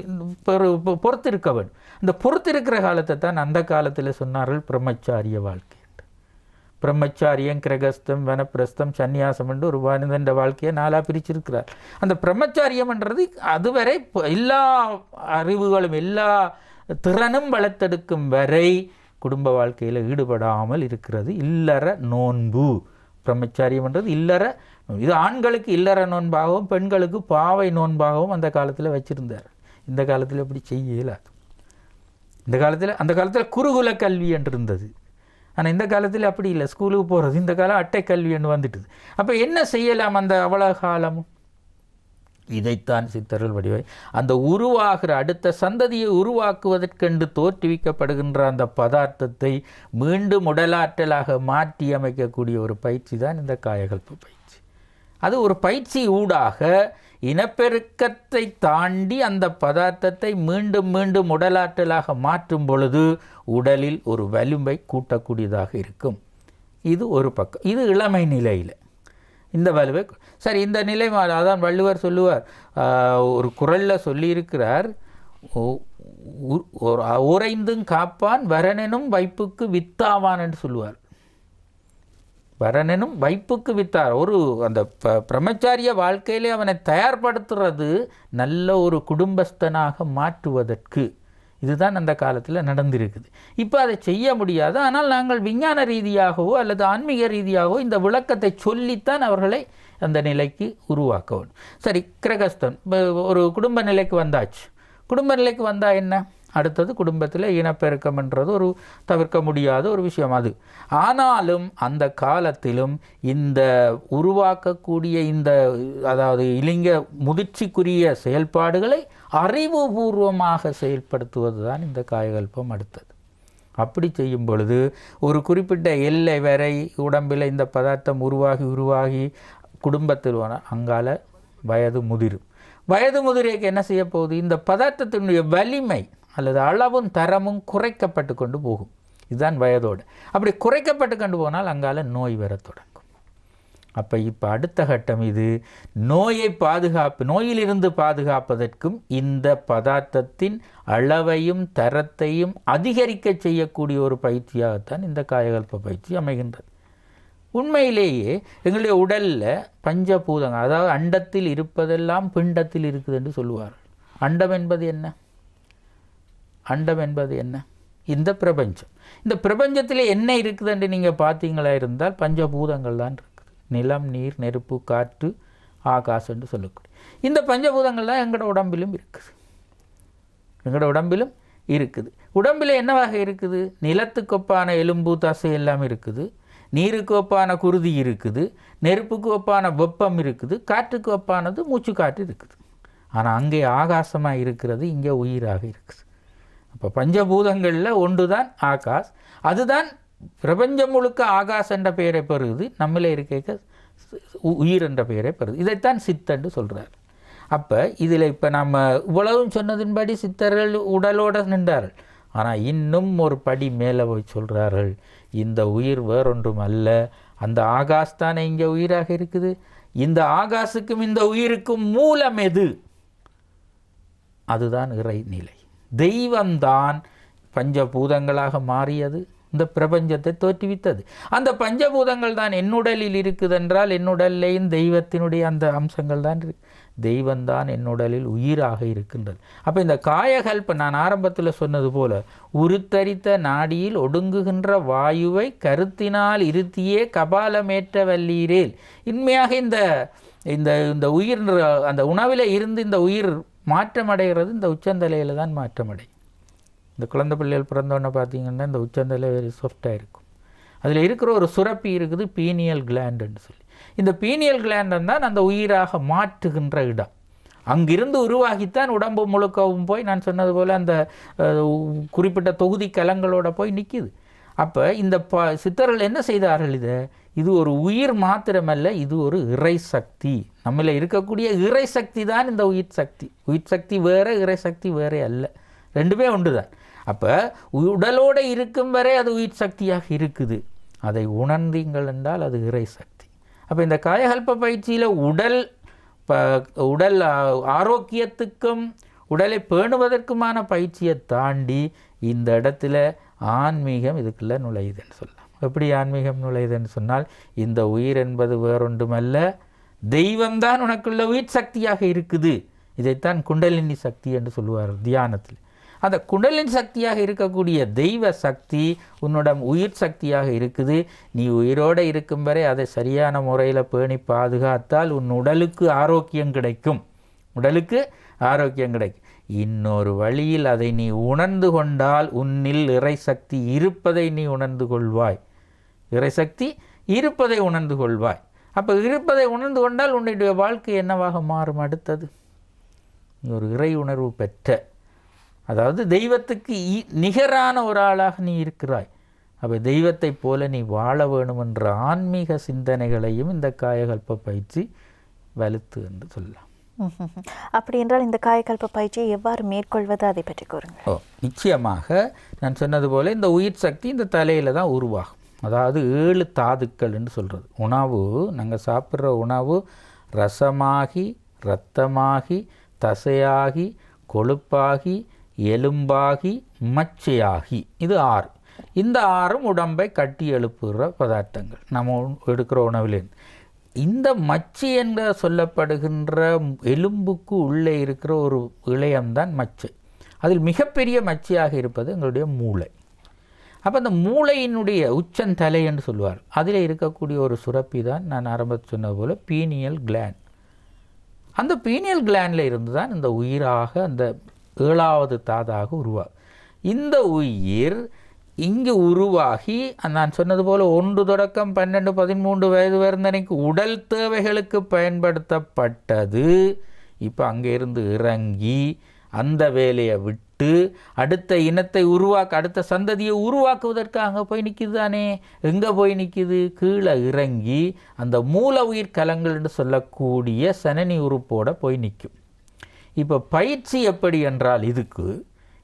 பொறுத்திருக்க வேண்டும். அந்த பொறுத்திருக்கிற காலத்தை தான் அந்த காலத்தில் சொன்னார்கள் பிரம்மச்சாரிய வாழ்க்கை. பிரம்மச்சாரியம், கிரகஸ்தம், வனப்பிரஸ்தம், சந்நியாசம் என்று ஒரு மனிதன் வாழ்க்கையை 4ஆக பிரிச்சிருக்கிறார். அந்த பிரம்மச்சாரியம்ன்றது அதுவரை எல்லா அறிவுகளும் எல்லா திறனும் வளர்த்தெடுக்கும் வரை குடும்ப வாழ்க்கையில் ஈடுபடாமல் இருக்கிறது. இல்லற நோன்பு பிரம்மச்சாரியம்ன்றது இல்லற. இது ஆண்களுக்கு இல்லற நோன்பாகவும் பெண்களுக்கு பாவை நோன்பாகவும் அந்த காலத்தில் வச்சுருந்தார். இந்த காலத்தில் எப்படி செய்ய இயலாது. அந்த காலத்தில் குருகுல கல்வி என்று இருந்தது. ஆனால் இந்த காலத்தில் அப்படி இல்லை. ஸ்கூலுக்கு போகிறது இந்த காலம் அட்டை கல்வி என்று வந்துட்டுது. அப்போ என்ன செய்யலாம் அந்த அவ்வளோ காலமும்? இதைத்தான் சித்தர்கள் வடிவை அந்த உருவாகிற அடுத்த சந்ததியை உருவாக்குவதற்கென்று தோற்றுவிக்கப்படுகின்ற அந்த பதார்த்தத்தை மீண்டும் உடலாற்றலாக மாற்றி அமைக்கக்கூடிய ஒரு பயிற்சி தான் இந்த காயகல்ப பயிற்சி. அது ஒரு பயிற்சி ஊடாக இனப்பெருக்கத்தை தாண்டி அந்த பதார்த்தத்தை மீண்டும் மீண்டும் உடலாற்றலாக மாற்றும் பொழுது உடலில் ஒரு வலிமை கூட்டக்கூடியதாக இருக்கும். இது ஒரு பக்கம். இது இளமை நிலையில் இந்த வலுவை. சரி, இந்த நிலை அதான் வள்ளுவர் சொல்லுவார், ஒரு குறளில் சொல்லியிருக்கிறார், உறைந்தும் காப்பான் வரனெனும் வைப்புக்கு வித்தாவான் என்று சொல்லுவார். வரனெனும் வைப்புக்கு வித்தார். ஒரு அந்த பிரம்மச்சாரிய வாழ்க்கையிலே அவனை தயார்படுத்துறது நல்ல ஒரு குடும்பஸ்தனாக மாற்றுவதற்கு. இதுதான் அந்த காலத்தில் நடந்திருக்குது. இப்போ அதை செய்ய முடியாது. ஆனால் நாங்கள் விஞ்ஞான ரீதியாகவோ அல்லது ஆன்மீக ரீதியாகவோ இந்த விளக்கத்தை சொல்லித்தான் அவர்களை அந்த நிலைக்கு உருவாக்க வேண்டும். சரி, கிரகஸ்தன் ஒரு குடும்ப நிலைக்கு வந்தாச்சு. குடும்ப நிலைக்கு வந்தால் என்ன? அடுத்தது குடும்பத்தில் இனப்பெருக்கம்ன்றது ஒரு தவிர்க்க முடியாத ஒரு விஷயம் அது. ஆனாலும் அந்த காலத்திலும் இந்த உருவாக்கக்கூடிய இந்த அதாவது இலிங்க முதிர்ச்சிக்குரிய செயல்பாடுகளை அறிவுபூர்வமாக செயல்படுத்துவது தான் இந்த காயகல்பம் அடுத்தது. அப்படி செய்யும் பொழுது ஒரு குறிப்பிட்ட எல்லை வரை உடம்பில் இந்த பதார்த்தம் உருவாகி குடும்பத்தில் அங்கால வயது முதிரும். வயது முதிரைக்கு என்ன செய்ய போகுது? இந்த பதார்த்தத்தினுடைய வலிமை அல்லது அளவும் தரமும் குறைக்கப்பட்டு கொண்டு போகும். இதுதான் வயதோடு. அப்படி குறைக்கப்பட்டு கொண்டு போனால் அங்கால நோய் வர தொடங்கும். அப்போ இப்போ அடுத்த கட்டம் இது நோயிலிருந்து பாதுகாப்பதற்கும் இந்த பதார்த்தத்தின் அளவையும் தரத்தையும் அதிகரிக்க செய்யக்கூடிய ஒரு பயிற்சியாகத்தான் இந்த காயகல்ப பயிற்சி அமைகின்றது. உண்மையிலேயே எங்களுடைய உடலில் பஞ்சபூதங்கள், அதாவது அண்டத்தில் இருப்பதெல்லாம் பிண்டத்தில் இருக்குது என்று சொல்லுவார்கள். அண்டம் என்பது என்ன? அண்டம் என்பது என்ன? இந்த பிரபஞ்சம். இந்த பிரபஞ்சத்தில் என்ன இருக்குது என்று நீங்கள் பார்த்தீங்களா இருந்தால் பஞ்சபூதங்கள் தான் இருக்குது. நிலம், நீர், நெருப்பு, காற்று, ஆகாசம் என்று சொல்லக்கூடிய இந்த பஞ்சபூதங்கள் தான் எங்களோட உடம்பிலும் இருக்குது. எங்களோட உடம்பிலும் இருக்குது. உடம்பில் என்னவாக இருக்குது? நிலத்துக்கு ஒப்பான எலும்பு, தசை எல்லாம் இருக்குது. நீருக்கு ஒப்பான குருதி இருக்குது. நெருப்புக்கு ஒப்பான வெப்பம் இருக்குது. காற்றுக்கு ஒப்பானது மூச்சு காற்று இருக்குது. ஆனால் அங்கே ஆகாசமாக இருக்கிறது, இங்கே உயிராக இருக்குது. அப்போ பஞ்சபூதங்களில் ஒன்று தான் ஆகாஷ். அதுதான் பிரபஞ்சம் முழுக்க ஆகாஷ் என்ற பெயரை பெறுது. நம்மளே இருக்க உயிர் என்ற பெயரை பெறுது. இதைத்தான் சித்தன்று சொல்கிறார். அப்போ இதில் இப்போ நம்ம இவ்வளவும் சொன்னதின்படி சித்தர்கள் உடலோடு நின்றார்கள். ஆனால் இன்னும் ஒரு படி மேலே போய் சொல்கிறார்கள், இந்த உயிர் வேறொன்றும் அல்ல, அந்த ஆகாஷ் தானே இங்கே உயிராக இருக்குது. இந்த ஆகாஷுக்கும் இந்த உயிருக்கும் மூலம் எது? அதுதான் இறைநிலை. தெய்வம்தான் பஞ்சபூதங்களாக மாறியது, இந்த பிரபஞ்சத்தை தோற்றுவித்தது. அந்த பஞ்சபூதங்கள் தான் என்னுடலில் இருக்குது என்றால் என்னுடல்லையும் தெய்வத்தினுடைய அந்த அம்சங்கள் தான் இருக்கு. தெய்வம்தான் என்னுடலில் உயிராக இருக்கின்றது. அப்போ இந்த காயகல்ப, நான் ஆரம்பத்தில் சொன்னது போல, உருத்தரித்த நாடியில் ஒடுங்குகின்ற வாயுவை கருத்தினால் இருத்தியே கபாலமேற்ற வல்லீரேல். உண்மையாக இந்த இந்த இந்த உயிர் அந்த உணவில் இருந்து இந்த உயிர் மாற்றமடைகிறது இந்த உச்சந்தலையில் தான் மாற்றமடை. இந்த குழந்தை பிள்ளைகள் பிறந்தோடனே பார்த்தீங்கன்னா இந்த உச்சந்தலை வெரி சாஃப்டாக இருக்கும். அதில் இருக்கிற ஒரு சுரப்பி இருக்குது, பீனியல் கிளாண்டுன்னு சொல்லி. இந்த பீனியல் கிளாண்டன் தான் அந்த உயிராக மாற்றுகின்ற இடம். அங்கிருந்து உருவாகித்தான் உடம்பு முழுக்கவும் போய் நான் சொன்னது போல் அந்த குறிப்பிட்ட தொகுதி கலங்களோட போய் நிற்கிது. அப்போ இந்த சித்தர்கள் என்ன செய்தார்கள்? இது ஒரு உயிர் மாத்திரமல்ல, இது ஒரு இறை சக்தி. நம்மள இருக்கக்கூடிய இறை சக்தி தான் இந்த உயிர் சக்தி. உயிர் சக்தி வேறு, இறை சக்தி வேறே அல்ல, ரெண்டுமே ஒன்று தான். அப்போ உடலோடு இருக்கும் வரை அது உயிர் சக்தியாக இருக்குது. அதை உணர்ந்தீங்கள் என்றால் அது இறை சக்தி. அப்போ இந்த காயகல்ப பயிற்சியில் உடல் ஆரோக்கியத்துக்கும் உடலை பேணுவதற்குமான பயிற்சியை தாண்டி இந்த இடத்துல ஆன்மீகம் இதுக்குள்ளே நுழையுதுன்னு சொல்லலாம். எப்படி ஆன்மீகம் நுழையுதுன்னு சொன்னால், இந்த உயிர் என்பது வேறொன்றுமல்ல, தெய்வம்தான் உனக்குள்ள உயிர் சக்தியாக இருக்குது. இதைத்தான் குண்டலினி சக்தி என்று சொல்லுவார் தியானத்தில். அந்த குண்டலினி சக்தியாக இருக்கக்கூடிய தெய்வ சக்தி உன்னிடம் உயிர் சக்தியாக இருக்குது. நீ உயிரோடு இருக்கும் வரை அதை சரியான முறையில் பேணி பாதுகாத்தால் உன் உடலுக்கு ஆரோக்கியம் கிடைக்கும். உடலுக்கு ஆரோக்கியம் கிடைக்கும். இன்னொரு வழியில் அதை நீ உணர்ந்து கொண்டால் உன்னில் இறைசக்தி இருப்பதை நீ உணர்ந்து கொள்வாய். இறைசக்தி இருப்பதை உணர்ந்து கொள்வாய். அப்போ இருப்பதை உணர்ந்து கொண்டால் உன்னுடைய வாழ்க்கை என்னவாக மாறும்? அடுத்தது நீ ஒரு இறை உணர்வு பெற்ற, அதாவது தெய்வத்துக்கு நிகரான ஒரு ஆளாக நீ இருக்கிறாய். அப்போ தெய்வத்தை போல நீ வாழ வேணும் என்ற ஆன்மீக சிந்தனைகளையும் இந்த காயகல்ப பயிற்சி வலுத்து என்று சொல்லலாம். அப்படி என்றால் இந்த காயகல்ப பயிற்சியை எவ்வாறு மேற்கொள்வது, அதை பற்றி கூறுங்கள். நிச்சயமாக நான் சொன்னது போல இந்த உயிர் சக்தி இந்த தலையில் தான் உருவாகும். அதாவது 7 தாதுக்கள் என்று சொல்கிறது. உணவு, நாங்கள் சாப்பிட்ற உணவு ரசமாகி, இரத்தமாகி, தசையாகி, கொழுப்பாகி, எலும்பாகி, மச்சையாகி, இது 6. இந்த 6ம் உடம்பை கட்டி எழுப்புகிற பதார்த்தங்கள் நம்ம எடுக்கிற உணவிலிருந்து. இந்த மச்சை என்று சொல்லப்படுகின்ற எலும்புக்கு உள்ளே இருக்கிற ஒரு இழையம்தான் மச்சை. அதில் மிகப்பெரிய மச்சையாக இருப்பது எங்களுடைய மூளை. அப்போ அந்த மூளையினுடைய உச்சந்தலை என்று சொல்வார். அதில் இருக்கக்கூடிய ஒரு சுரப்பி தான் நான் ஆரம்பத்தில் சொன்னது போல் பீனியல் கிளாண்ட். அந்த பீனியல் கிளாண்டில் இருந்து தான் இந்த உயிராக அந்த 7வது தாதாக உருவாகும். இந்த உயிர் இங்கு உருவாகி நான் சொன்னது போல் 1 தொடக்கம் 12, 13 வயது வரைந்தனைக்கு உடல் தேவைகளுக்கு பயன்படுத்தப்பட்டது. இப்போ அங்கே இருந்து இறங்கி அந்த வேலையை விட்டு அடுத்த இனத்தை அடுத்த சந்ததியை உருவாக்குவதற்கு அங்கே போய் நிற்கிது தானே. எங்கே போய் நிற்கிது? கீழே இறங்கி அந்த மூல உயிர் கலங்கள் என்று சொல்லக்கூடிய சனனி உறுப்போடு போய் நிற்கும். இப்போ பயிற்சி எப்படி என்றால்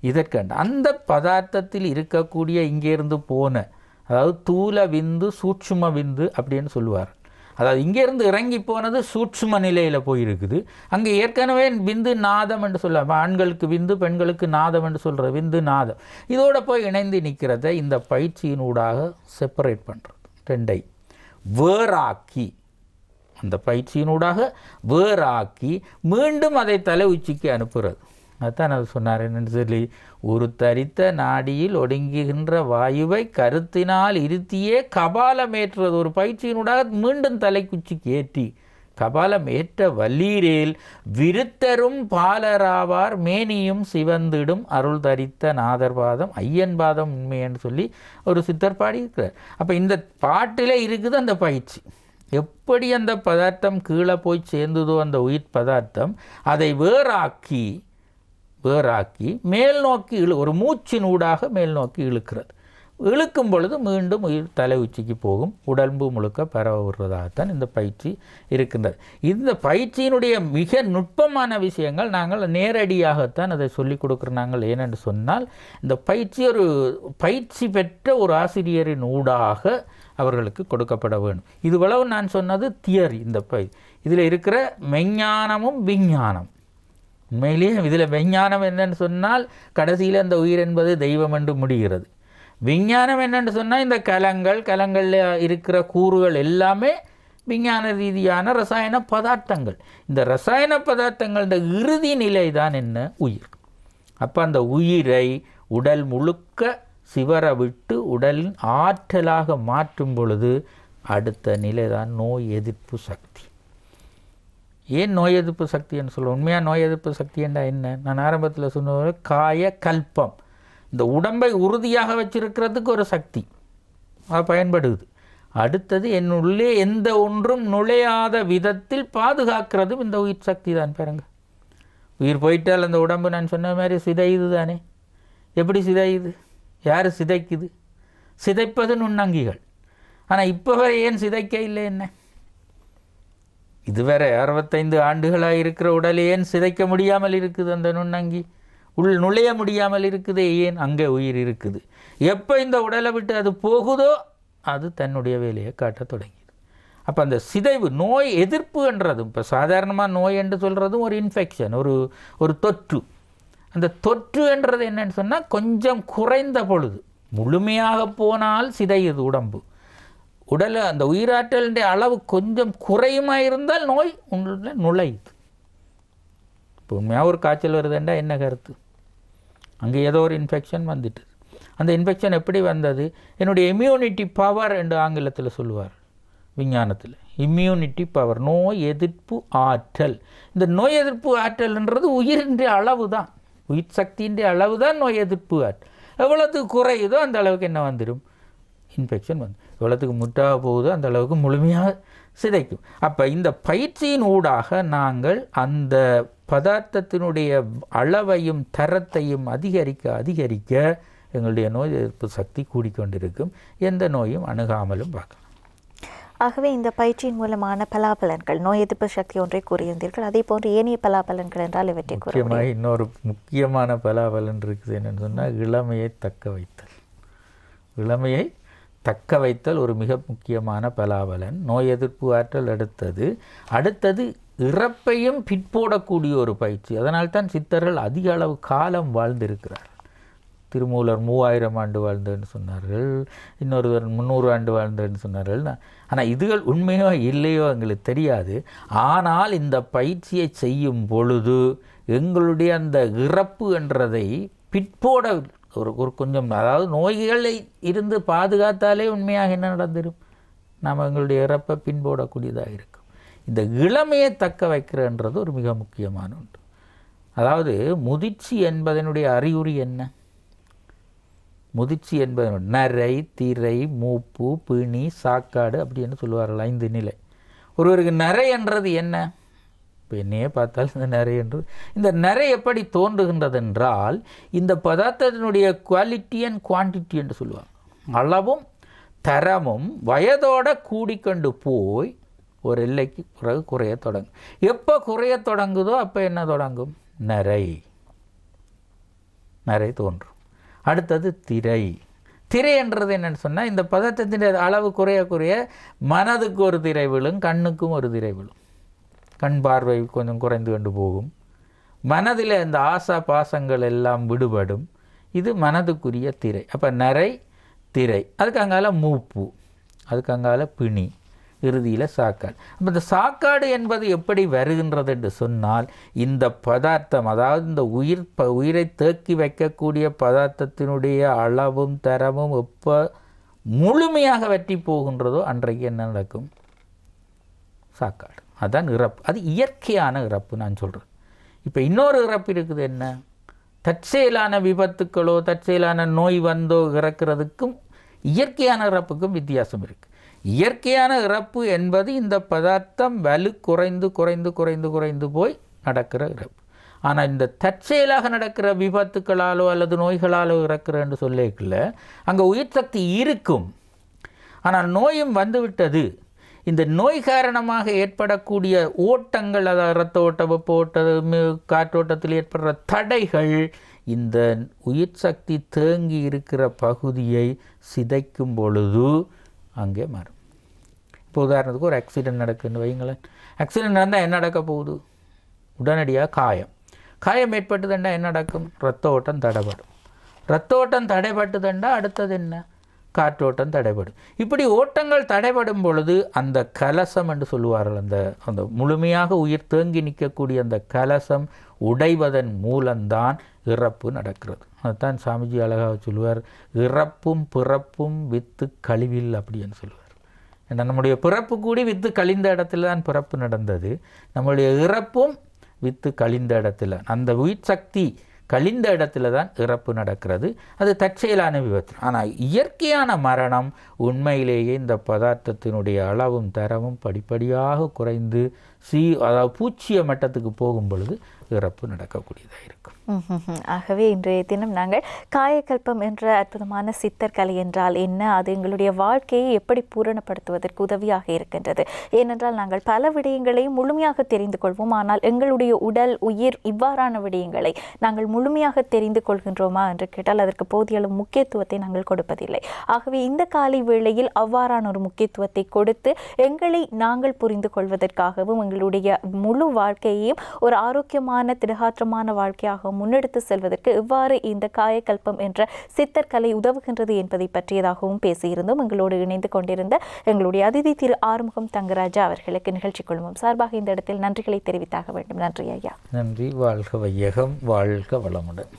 இதற்கண்டு அந்த பதார்த்தத்தில் இருக்கக்கூடிய இங்கேருந்து போன, அதாவது தூல விந்து, சூட்சும விந்து அப்படின்னு சொல்லுவார். அதாவது இங்கேருந்து இறங்கி போனது சூட்சும நிலையில் போயிருக்குது. அங்கே ஏற்கனவே விந்து நாதம் என்று சொல்லுவாங்க. ஆண்களுக்கு விந்து, பெண்களுக்கு நாதம் என்று சொல்கிற விந்து நாதம் இதோட போய் இணைந்து நிற்கிறத இந்த பயிற்சியினூடாக செப்பரேட் பண்ணுறது. 2 வேறாக்கி, அந்த பயிற்சியினூடாக வேறாக்கி மீண்டும் அதை தலை உச்சிக்கு அனுப்புகிறது. அதுதான் அது சொன்னார். என்னென்னு சொல்லி, ஒரு தரித்த நாடியில் ஒடுங்குகின்ற வாயுவை கருத்தினால் இருத்தியே கபாலமேற்றுறது. ஒரு பயிற்சியினூடாக மீண்டும் தலைக்குச்சிக்கு ஏற்றி கபாலம் ஏற்ற வல்லீரேல் விருத்தரும் பாலராவார் மேனியும் சிவந்திடும் அருள் தரித்த நாதர்பாதம் ஐயன்பாதம் உண்மைன்னு சொல்லி ஒரு சித்தர் பாடி இருக்கிறார். அப்போ இந்த பாட்டில் இருக்குது அந்த பயிற்சி. எப்படி அந்த பதார்த்தம் கீழே போய் சேர்ந்ததோ அந்த உயிர் பதார்த்தம், அதை வேறாக்கி மேல் நோக்கி ஒரு மூச்சினூடாக மேல் நோக்கி இழுக்கிறது. இழுக்கும் பொழுது மீண்டும் உயிர் தலை உச்சிக்கு போகும், உடம்பு முழுக்க பரவ விடுறதாகத்தான் இந்த பயிற்சி இருக்கின்றது. இந்த பயிற்சியினுடைய மிக நுட்பமான விஷயங்கள் நாங்கள் நேரடியாகத்தான் அதை சொல்லிக் கொடுக்குறோம். நாங்கள் ஏனென்று சொன்னால், இந்த பயிற்சி ஒரு பயிற்சி பெற்ற ஒரு ஆசிரியரின் ஊடாக அவர்களுக்கு கொடுக்கப்பட வேண்டும். இதுவளவு நான் சொன்னது தியரி. இந்த இதில் இருக்கிற மெஞ்ஞானமும் விஞ்ஞானம். உண்மையிலேயே இதில் விஞ்ஞானம் என்னன்னு சொன்னால், கடைசியில் அந்த உயிர் என்பது தெய்வம் என்று முடிகிறது. விஞ்ஞானம் என்னென்னு சொன்னால், இந்த கலங்களில் இருக்கிற கூறுகள் எல்லாமே விஞ்ஞான ரீதியான ரசாயன பதார்த்தங்கள். இந்த ரசாயன பதார்த்தங்களோட இறுதி நிலை தான் என்ன? உயிர். அப்போ அந்த உயிரை உடல் முழுக்க சிவர விட்டு உடலின் ஆற்றலாக மாற்றும் பொழுது அடுத்த நிலை தான் நோய் எதிர்ப்பு சக்தி. ஏன் நோய் எதிர்ப்பு சக்தின்னு சொல்லுவோம்? உண்மையாக நோய் எதிர்ப்பு சக்தி என்றால் என்ன? நான் ஆரம்பத்தில் சொன்ன காய கல்பம், இந்த உடம்பை உறுதியாக வச்சிருக்கிறதுக்கு ஒரு சக்தி அது பயன்படுது. அடுத்தது என்னுள்ளே எந்த ஒன்றும் நுழையாத விதத்தில் பாதுகாக்கிறதும் இந்த உயிர் சக்தி தான். பாருங்க, உயிர் போயிட்டால் அந்த உடம்பு நான் சொன்ன மாதிரி சிதையுது தானே. எப்படி சிதையுது? யார் சிதைக்குது? சிதைப்பது நுண்ணங்கிகள். ஆனால் இப்போ வரை ஏன் சிதைக்க இல்லை? என்ன இதுவரை 65 ஆண்டுகளாக இருக்கிற உடலை ஏன் சிதைக்க முடியாமல் இருக்குது? அந்த நுண்ணங்கி நுழைய முடியாமல் இருக்குது. ஏன்? அங்கே உயிர் இருக்குது. எப்போ இந்த உடலை விட்டு அது போகுதோ அது தன்னுடைய வேலையை காட்ட தொடங்கிது. அப்போ அந்த சிதைவு நோய் எதிர்ப்புன்றதும், இப்போ சாதாரணமாக நோய் என்று சொல்கிறதும் ஒரு இன்ஃபெக்ஷன், ஒரு தொற்று. அந்த தொற்று என்றது என்னன்னு சொன்னால், கொஞ்சம் குறைந்த பொழுது, முழுமையாக போனால் சிதையுது உடம்பு. உடலை அந்த உயிராற்றலுடைய அளவு கொஞ்சம் குறையுமாக இருந்தால் நோய் உள்ள நுழையுது. இப்போ உண்மையாக ஒரு காய்ச்சல் வருதுன்றா என்ன கருத்து? அங்கே ஏதோ ஒரு இன்ஃபெக்ஷன் வந்துட்டு. அந்த இன்ஃபெக்ஷன் எப்படி வந்தது? என்னுடைய இம்யூனிட்டி பவர் என்று ஆங்கிலத்தில் சொல்லுவார் விஞ்ஞானத்தில். இம்யூனிட்டி பவர், நோய் எதிர்ப்பு ஆற்றல். இந்த நோய் எதிர்ப்பு ஆற்றல்ன்றது உயிரின்ற அளவு தான், உயிர் சக்தியின் அளவு தான் நோய் எதிர்ப்பு ஆற்றல். எவ்வளோத்துக்கு குறையுதோ அந்த அளவுக்கு என்ன வந்துடும்? இன்ஃபெக்ஷன் வந்து. எவ்வளோத்துக்கு முட்டாக போகுதோ அந்த அளவுக்கு முழுமையாக சிதைக்கும். அப்போ இந்த பயிற்சியின் ஊடாக நாங்கள் அந்த பதார்த்தத்தினுடைய அளவையும் தரத்தையும் அதிகரிக்க எங்களுடைய நோய் எதிர்ப்பு சக்தி கூடிக்கொண்டிருக்கும். எந்த நோயும் அணுகாமலும் பார்க்கலாம். ஆகவே இந்த பயிற்சியின் மூலமான பலாபலன்கள், நோய் எதிர்ப்பு சக்தி ஒன்றை கூறியிருந்தீர்கள், அதே போன்று ஏனைய பலாபலன்கள் என்றால் இவற்றை முக்கியமாக இன்னொரு முக்கியமான பலாபலன் இருக்குது. என்னென்னு சொன்னால், இளமையை தக்க வைத்தல். இளமையை தக்க வைத்தல் ஒரு மிக முக்கியமான பலாபலன். நோய் எதிர்ப்பு ஆற்றல் அடுத்தது இறப்பையும் பிற்போடக்கூடிய ஒரு பயிற்சி. அதனால்தான் சித்தர்கள் அதிக அளவு காலம் வாழ்ந்திருக்கிறார். திருமூலர் 3000 ஆண்டு வாழ்ந்ததுன்னு சொன்னார்கள், இன்னொருவர் 300 ஆண்டு வாழ்ந்ததுன்னு சொன்னார்கள். ஆனால் இதுகள் உண்மையோ இல்லையோ எங்களுக்கு தெரியாது. ஆனால் இந்த பயிற்சியை செய்யும் பொழுது எங்களுடைய அந்த இறப்பு என்றதை பிற்போட ஒரு கொஞ்சம், அதாவது நோய்களை இருந்து பாதுகாத்தாலே உண்மையாக என்ன நடந்துடும்? நாம் எங்களுடைய இறப்பை பின்போடக்கூடியதாக இருக்கும். இந்த இளமையை தக்க வைக்கிறன்றது ஒரு மிக முக்கியமான ஒன்று. அதாவது முதிர்ச்சி என்பதனுடைய அறிகுறி என்ன? முதிர்ச்சி என்பது நரை, திரை, மூப்பு, பிணி, சாக்காடு அப்படின்னு சொல்லுவார்கள் 5 நிலை. ஒருவருக்கு நரை என்றது என்ன? இப்போ என்னையே பார்த்தால் இந்த நரை என்று, இந்த நரை எப்படி தோன்றுகின்றது என்றால், இந்த பதார்த்தத்தினுடைய குவாலிட்டி அண்ட் குவான்டிட்டி என்று சொல்லுவாங்க. அளவும் தரமும் வயதோட கூடிக்கொண்டு போய் ஒரு எல்லைக்கு பிறகு குறைய தொடங்கும். எப்போ குறைய தொடங்குதோ அப்போ என்ன தொடங்கும்? நரை தோன்றும். அடுத்தது திரை. திரை என்றது என்னென்னு சொன்னால், இந்த பதார்த்தத்தின் அளவு குறைய மனதுக்கு ஒரு திரை விழும், கண்ணுக்கும் ஒரு திரை விழும். கண் பார்வை கொஞ்சம் குறைந்து கொண்டு போகும். மனதில் இந்த ஆசா பாசங்கள் எல்லாம் விடுபடும். இது மனதுக்குரிய திரை. அப்போ நரை, திரை. அதுக்கு அங்கால மூப்பு, அதுக்கு அங்கால பிணி, இறுதியில் சாக்காடு. அப்போ இந்த சாக்காடு என்பது எப்படி வருகின்றது என்று சொன்னால், இந்த பதார்த்தம், அதாவது இந்த உயிரை தேக்கி வைக்கக்கூடிய பதார்த்தத்தினுடைய அளவும் தரமும் எப்போ முழுமையாக வற்றி போகின்றதோ அன்றைக்கு என்ன நடக்கும்? சாக்காடு. அதுதான் இறப்பு. அது இயற்கையான இறப்பு நான் சொல்கிறேன். இப்போ இன்னொரு இறப்பு இருக்குது. என்ன? தற்செயலான விபத்துக்களோ தற்செயலான நோய் வந்தோ இறக்கிறதுக்கும் இயற்கையான இறப்புக்கும் வித்தியாசம் இருக்குது. இயற்கையான இறப்பு என்பது இந்த பதார்த்தம் வலு குறைந்து குறைந்து குறைந்து குறைந்து போய் நடக்கிற இறப்பு. ஆனால் இந்த தற்செயலாக நடக்கிற விபத்துக்களாலோ அல்லது நோய்களாலோ இறக்குறன்னு சொல்லிக்கல, அங்கே உயிர் சக்தி இருக்கும். ஆனால் நோயும் வந்துவிட்டது. இந்த நோய் காரணமாக ஏற்படக்கூடிய ஓட்டங்கள், அதாவது இரத்த ஓட்டம், வெப்ப ஓட்டம், காற்றோட்டத்தில் ஏற்படுற தடைகள் இந்த உயிர் சக்தி தேங்கி இருக்கிற பகுதியை சிதைக்கும் பொழுது அங்கே மாறும். இப்போ உதாரணத்துக்கு ஒரு ஆக்சிடென்ட் நடக்குதுன்னு வைங்களேன். ஆக்சிடென்ட் நடந்தால் என்ன நடக்க போகுது? உடனடியாக காயம் ஏற்பட்டுதுண்டா என்ன நடக்கும்? இரத்த ஓட்டம் தடைபடும். இரத்த ஓட்டம் தடைபட்டுதுண்டா அடுத்தது என்ன? காற்றோட்டம் தடைபடும். இப்படி ஓட்டங்கள் தடைபடும் பொழுது அந்த கலசம் என்று சொல்லுவார்கள், அந்த முழுமையாக உயிர் தேங்கி நிற்கக்கூடிய அந்த கலசம் உடைவதன் மூலம்தான் இறப்பு நடக்கிறது. அதுதான் சாமிஜி அழகாக சொல்லுவார், இறப்பும் பிறப்பும் வித்து கழிவில் அப்படின்னு சொல்லுவார். ஏன்னா நம்முடைய பிறப்பு கூடி வித்து கழிந்த இடத்துல தான் பிறப்பு நடந்தது. நம்முடைய இறப்பும் வித்து கழிந்த இடத்துல, அந்த உயிர் சக்தி கழிந்த இடத்துல தான் இறப்பு நடக்கிறது. அது தற்செயலான விபத்து. ஆனால் இயற்கையான மரணம் உண்மையிலேயே இந்த பதார்த்தத்தினுடைய அளவும் தரமும் படிப்படியாக குறைந்து அதாவது பூச்சிய மட்டத்துக்கு போகும் பொழுது இறப்பு நடக்கக்கூடியதாக இருக்கும். ஆகவே இன்றைய தினம் நாங்கள் காயக்கல்பம் என்ற அற்புதமான சித்தர் கலை என்றால் என்ன, அது எங்களுடைய வாழ்க்கையை எப்படி பூரணப்படுத்துவதற்கு உதவியாக இருக்கின்றது. ஏனென்றால் நாங்கள் பல விடயங்களையும் முழுமையாக தெரிந்து கொள்வோம். ஆனால் எங்களுடைய உடல், உயிர் இவ்வாறான விடயங்களை நாங்கள் முழுமையாக தெரிந்து கொள்கின்றோமா என்று கேட்டால் அதற்கு போதிய அளவு முக்கியத்துவத்தை நாங்கள் கொடுப்பதில்லை. ஆகவே இந்த காலை வேளையில் அவ்வாறான ஒரு முக்கியத்துவத்தை கொடுத்து எங்களை நாங்கள் புரிந்து கொள்வதற்காகவும் எங்களுடைய முழு வாழ்க்கையையும் ஒரு ஆரோக்கியமான திடகாற்றமான வாழ்க்கையாக முன்னெடுத்து செல்வதற்கு எவ்வாறு இந்த காயக்கல்பம் என்ற சித்தர் கலை உதவுகின்றது என்பதை பற்றியதாகவும் பேசியிருந்தோம். எங்களோடு இணைந்து கொண்டிருந்த எங்களுடைய அதிதி திரு ஆறுமுகம் தங்கராஜா அவர்களுக்கு நிகழ்ச்சி குழுமம் சார்பாக இந்த இடத்தில் நன்றிகளை தெரிவித்தாக வேண்டும். நன்றி ஐயா. நன்றி. வாழ்க வையகம், வாழ்க வளமுடன்.